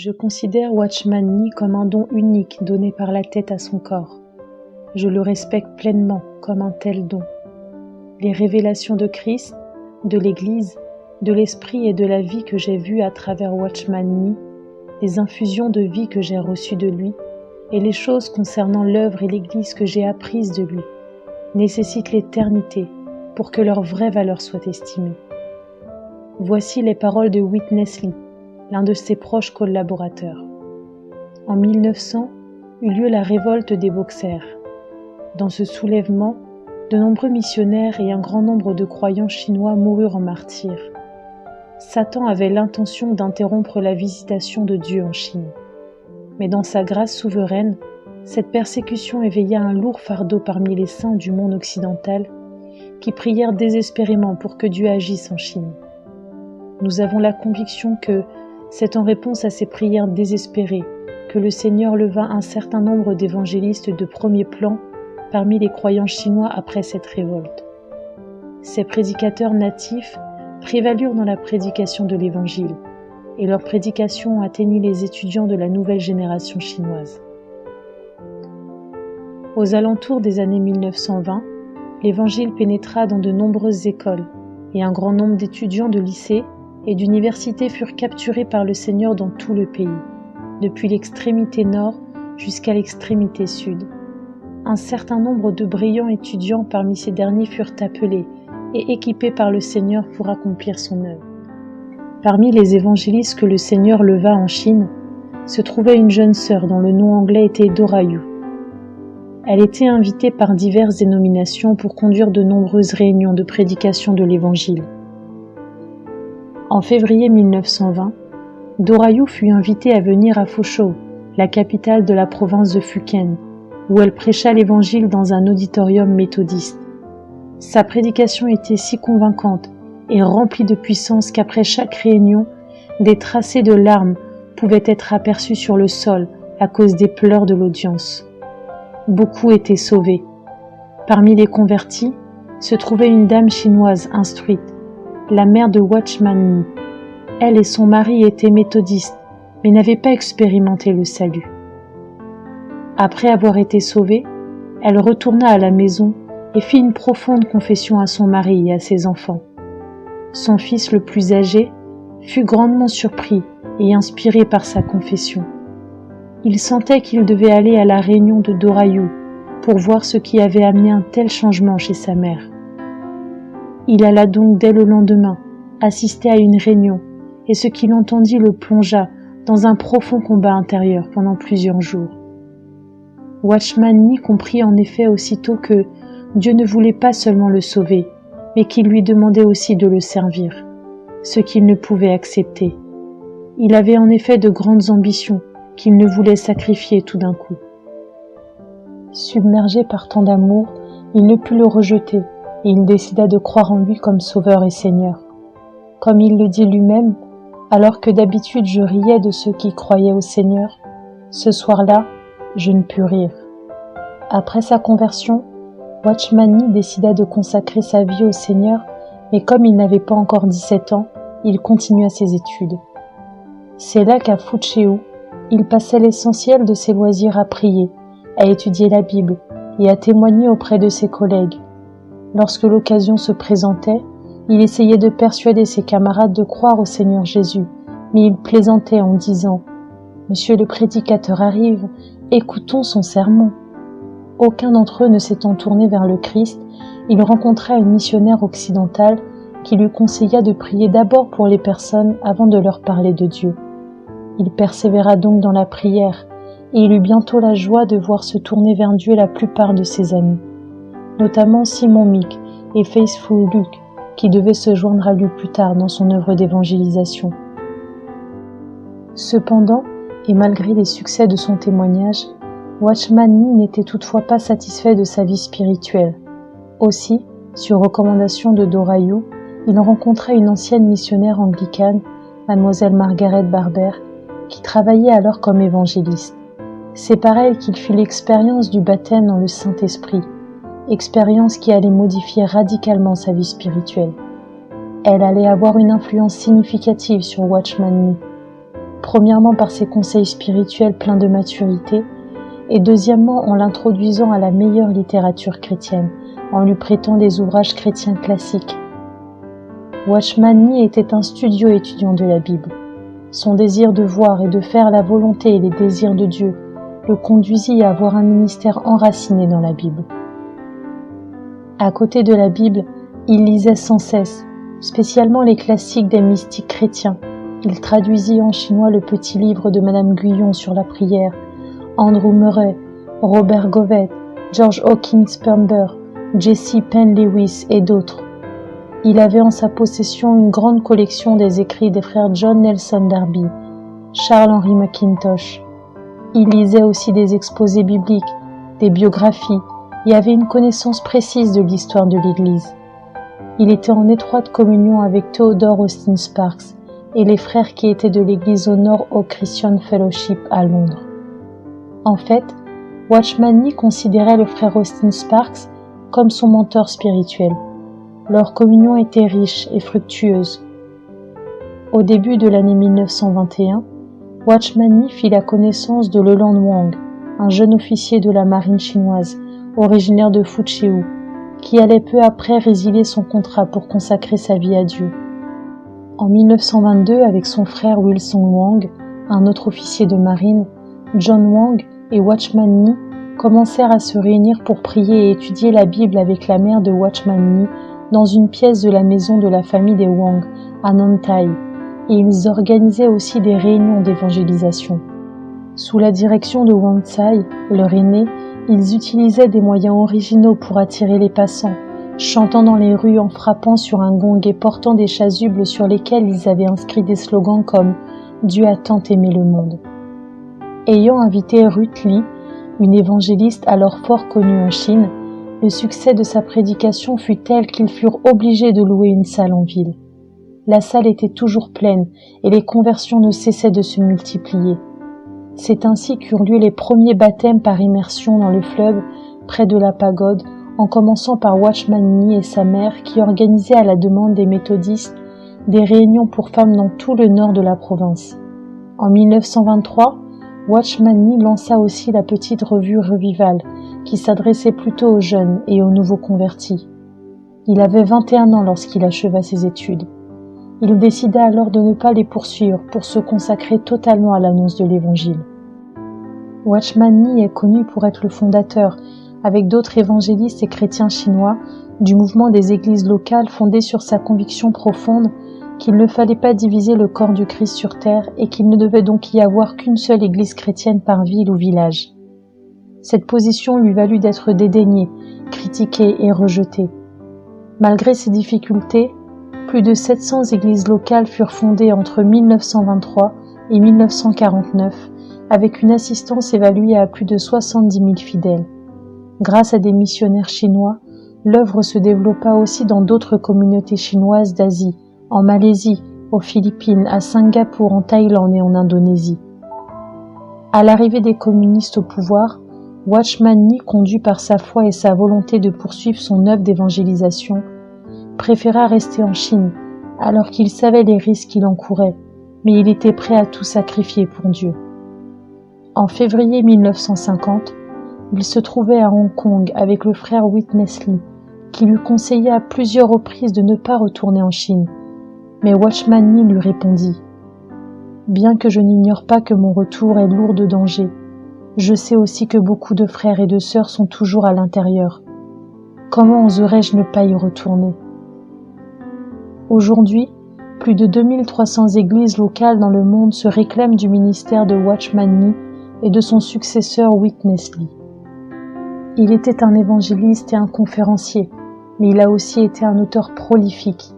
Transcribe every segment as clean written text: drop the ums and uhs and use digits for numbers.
Je considère Watchman Nee comme un don unique donné par la tête à son corps. Je le respecte pleinement comme un tel don. Les révélations de Christ, de l'Église, de l'Esprit et de la vie que j'ai vues à travers Watchman Nee, les infusions de vie que j'ai reçues de lui, et les choses concernant l'œuvre et l'Église que j'ai apprises de lui, nécessitent l'éternité pour que leur vraie valeur soit estimée. Voici les paroles de Witness Lee, l'un de ses proches collaborateurs. En 1900 eut lieu la révolte des Boxers. Dans ce soulèvement, de nombreux missionnaires et un grand nombre de croyants chinois moururent en martyrs. Satan avait l'intention d'interrompre la visitation de Dieu en Chine. Mais dans sa grâce souveraine, cette persécution éveilla un lourd fardeau parmi les saints du monde occidental qui prièrent désespérément pour que Dieu agisse en Chine. Nous avons la conviction que c'est en réponse à ces prières désespérées que le Seigneur leva un certain nombre d'évangélistes de premier plan parmi les croyants chinois après cette révolte. Ces prédicateurs natifs prévalurent dans la prédication de l'Évangile, et leur prédication atteignit les étudiants de la nouvelle génération chinoise. Aux alentours des années 1920, l'Évangile pénétra dans de nombreuses écoles, et un grand nombre d'étudiants de lycées et d'universités furent capturés par le Seigneur dans tout le pays, depuis l'extrémité nord jusqu'à l'extrémité sud. Un certain nombre de brillants étudiants parmi ces derniers furent appelés et équipés par le Seigneur pour accomplir son œuvre. Parmi les évangélistes que le Seigneur leva en Chine, se trouvait une jeune sœur dont le nom anglais était Dora Yu. Elle était invitée par diverses dénominations pour conduire de nombreuses réunions de prédication de l'Évangile. En février 1920, Dora Yu fut invitée à venir à Fuzhou, la capitale de la province de Fujian, où elle prêcha l'Évangile dans un auditorium méthodiste. Sa prédication était si convaincante et remplie de puissance qu'après chaque réunion, des tracés de larmes pouvaient être aperçus sur le sol à cause des pleurs de l'audience. Beaucoup étaient sauvés. Parmi les convertis se trouvait une dame chinoise instruite, la mère de Watchman Nee. Elle et son mari étaient méthodistes, mais n'avaient pas expérimenté le salut. Après avoir été sauvée, elle retourna à la maison et fit une profonde confession à son mari et à ses enfants. Son fils le plus âgé fut grandement surpris et inspiré par sa confession. Il sentait qu'il devait aller à la réunion de Dora Yu pour voir ce qui avait amené un tel changement chez sa mère. Il alla donc dès le lendemain assister à une réunion et ce qu'il entendit le plongea dans un profond combat intérieur pendant plusieurs jours. Watchman Nee comprit en effet aussitôt que Dieu ne voulait pas seulement le sauver, mais qu'il lui demandait aussi de le servir, ce qu'il ne pouvait accepter. Il avait en effet de grandes ambitions qu'il ne voulait sacrifier tout d'un coup. Submergé par tant d'amour, il ne put le rejeter et il décida de croire en lui comme Sauveur et Seigneur. Comme il le dit lui-même, alors que d'habitude je riais de ceux qui croyaient au Seigneur, ce soir-là, je ne pus rire. Après sa conversion, Watchman Nee décida de consacrer sa vie au Seigneur, mais comme il n'avait pas encore 17 ans, il continua ses études. C'est là qu'à Fuzhou, il passait l'essentiel de ses loisirs à prier, à étudier la Bible et à témoigner auprès de ses collègues. Lorsque l'occasion se présentait, il essayait de persuader ses camarades de croire au Seigneur Jésus, mais il plaisantait en disant « Monsieur le prédicateur arrive, écoutons son sermon ». Aucun d'entre eux ne s'étant tourné vers le Christ, il rencontra une missionnaire occidentale qui lui conseilla de prier d'abord pour les personnes avant de leur parler de Dieu. Il persévéra donc dans la prière et il eut bientôt la joie de voir se tourner vers Dieu la plupart de ses amis, notamment Simon Mick et Faithful Luke, qui devaient se joindre à lui plus tard dans son œuvre d'évangélisation. Cependant, et malgré les succès de son témoignage, Watchman Nee n'était toutefois pas satisfait de sa vie spirituelle. Aussi, sur recommandation de Dora Yu, il rencontra une ancienne missionnaire anglicane, Mademoiselle Margaret Barber, qui travaillait alors comme évangéliste. C'est par elle qu'il fit l'expérience du baptême dans le Saint-Esprit, expérience qui allait modifier radicalement sa vie spirituelle. Elle allait avoir une influence significative sur Watchman Nee. premièrement par ses conseils spirituels pleins de maturité, et deuxièmement en l'introduisant à la meilleure littérature chrétienne, en lui prêtant des ouvrages chrétiens classiques. Watchman Nee était un studieux étudiant de la Bible. Son désir de voir et de faire la volonté et les désirs de Dieu le conduisit à avoir un ministère enraciné dans la Bible. À côté de la Bible, il lisait sans cesse, spécialement les classiques des mystiques chrétiens. Il traduisit en chinois le petit livre de Madame Guyon sur la prière, Andrew Murray, Robert Govett, George Hawkins Pember, Jesse Penn Lewis et d'autres. Il avait en sa possession une grande collection des écrits des frères John Nelson Darby, Charles Henry McIntosh. Il lisait aussi des exposés bibliques, des biographies, et avait une connaissance précise de l'histoire de l'Église. Il était en étroite communion avec Theodore Austin Sparks et les frères qui étaient de l'Église au North Oak Christian Fellowship à Londres. En fait, Watchman Nee considérait le frère Austin Sparks comme son mentor spirituel. Leur communion était riche et fructueuse. Au début de l'année 1921, Watchman Nee fit la connaissance de Leland Wang, un jeune officier de la marine chinoise, originaire de Fuchiu, qui allait peu après résilier son contrat pour consacrer sa vie à Dieu. En 1922, avec son frère Wilson Wang, un autre officier de marine, John Wang et Watchman Nee commencèrent à se réunir pour prier et étudier la Bible avec la mère de Watchman Nee dans une pièce de la maison de la famille des Wang à Nantai, et ils organisaient aussi des réunions d'évangélisation. Sous la direction de Wang Tsai, leur aîné, ils utilisaient des moyens originaux pour attirer les passants, chantant dans les rues en frappant sur un gong et portant des chasubles sur lesquels ils avaient inscrit des slogans comme « Dieu a tant aimé le monde ». Ayant invité Ruth Lee, une évangéliste alors fort connue en Chine, le succès de sa prédication fut tel qu'ils furent obligés de louer une salle en ville. La salle était toujours pleine et les conversions ne cessaient de se multiplier. C'est ainsi qu'eurent lieu les premiers baptêmes par immersion dans le fleuve, près de la pagode, en commençant par Watchman Nee et sa mère qui organisaient à la demande des méthodistes des réunions pour femmes dans tout le nord de la province. En 1923, Watchman Nee lança aussi la petite revue Revival, qui s'adressait plutôt aux jeunes et aux nouveaux convertis. Il avait 21 ans lorsqu'il acheva ses études. Il décida alors de ne pas les poursuivre pour se consacrer totalement à l'annonce de l'Évangile. Watchman Nee est connu pour être le fondateur, avec d'autres évangélistes et chrétiens chinois, du mouvement des églises locales fondé sur sa conviction profonde qu'il ne fallait pas diviser le corps du Christ sur terre et qu'il ne devait donc y avoir qu'une seule église chrétienne par ville ou village. Cette position lui valut d'être dédaigné, critiqué et rejeté. Malgré ces difficultés, plus de 700 églises locales furent fondées entre 1923 et 1949, avec une assistance évaluée à plus de 70 000 fidèles. Grâce à des missionnaires chinois, l'œuvre se développa aussi dans d'autres communautés chinoises d'Asie, en Malaisie, aux Philippines, à Singapour, en Thaïlande et en Indonésie. À l'arrivée des communistes au pouvoir, Watchman Nee, conduit par sa foi et sa volonté de poursuivre son œuvre d'évangélisation, préféra rester en Chine, alors qu'il savait les risques qu'il encourait, mais il était prêt à tout sacrifier pour Dieu. En février 1950, il se trouvait à Hong Kong avec le frère Witness Lee, qui lui conseillait à plusieurs reprises de ne pas retourner en Chine. Mais Watchman Nee lui répondit « Bien que je n'ignore pas que mon retour est lourd de dangers, je sais aussi que beaucoup de frères et de sœurs sont toujours à l'intérieur. Comment oserais-je ne pas y retourner ?» Aujourd'hui, plus de 2300 églises locales dans le monde se réclament du ministère de Watchman Nee et de son successeur Witness Lee. Il était un évangéliste et un conférencier, mais il a aussi été un auteur prolifique.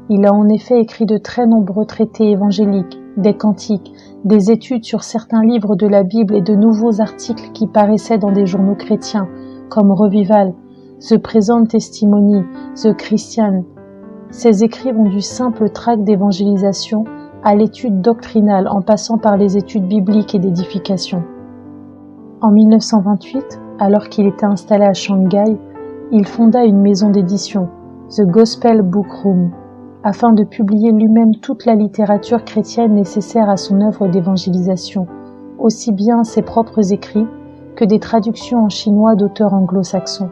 Il a en effet écrit de très nombreux traités évangéliques, des cantiques, des études sur certains livres de la Bible et de nouveaux articles qui paraissaient dans des journaux chrétiens, comme Revival, The Present Testimony, The Christian. Ces écrits vont du simple tract d'évangélisation à l'étude doctrinale en passant par les études bibliques et d'édification. En 1928, alors qu'il était installé à Shanghai, il fonda une maison d'édition, The Gospel Book Room. afin de publier lui-même toute la littérature chrétienne nécessaire à son œuvre d'évangélisation, aussi bien ses propres écrits que des traductions en chinois d'auteurs anglo-saxons.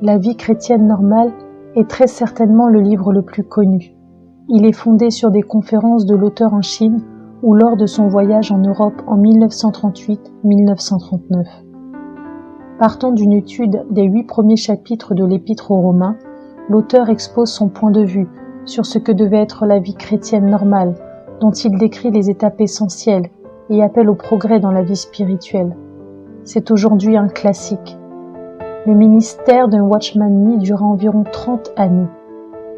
La vie chrétienne normale est très certainement le livre le plus connu. Il est fondé sur des conférences de l'auteur en Chine ou lors de son voyage en Europe en 1938-1939. Partant d'une étude des 8 premiers chapitres de l'Épître aux Romains, l'auteur expose son point de vue sur ce que devait être la vie chrétienne normale, dont il décrit les étapes essentielles et appelle au progrès dans la vie spirituelle. C'est aujourd'hui un classique. Le ministère d'un Watchman Nee dura environ 30 années.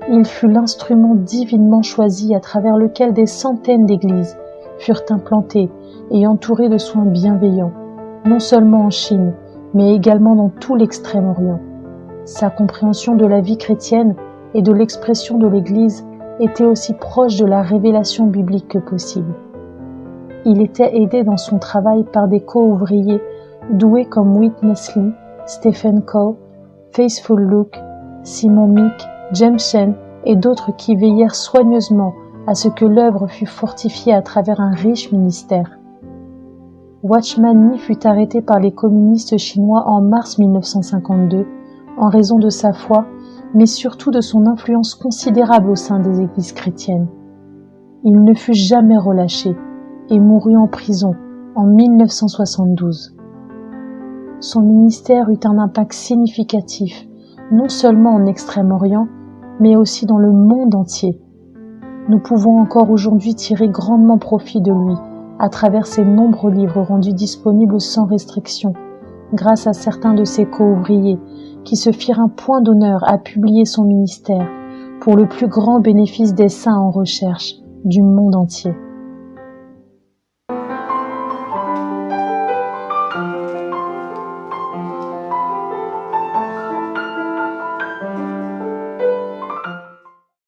Il fut l'instrument divinement choisi à travers lequel des centaines d'églises furent implantées et entourées de soins bienveillants, non seulement en Chine, mais également dans tout l'Extrême-Orient. Sa compréhension de la vie chrétienne et de l'expression de l'Église était aussi proche de la révélation biblique que possible. Il était aidé dans son travail par des co-ouvriers doués comme Witness Lee, Stephen Coe, Faithful Luke, Simon Meek, James Shen et d'autres qui veillèrent soigneusement à ce que l'œuvre fût fortifiée à travers un riche ministère. Watchman Nee fut arrêté par les communistes chinois en mars 1952 en raison de sa foi, mais surtout de son influence considérable au sein des églises chrétiennes. Il ne fut jamais relâché et mourut en prison en 1972. Son ministère eut un impact significatif, non seulement en Extrême-Orient, mais aussi dans le monde entier. Nous pouvons encore aujourd'hui tirer grandement profit de lui, à travers ses nombreux livres rendus disponibles sans restriction, grâce à certains de ses co-ouvriers, qui se firent un point d'honneur à publier son ministère, pour le plus grand bénéfice des saints en recherche du monde entier.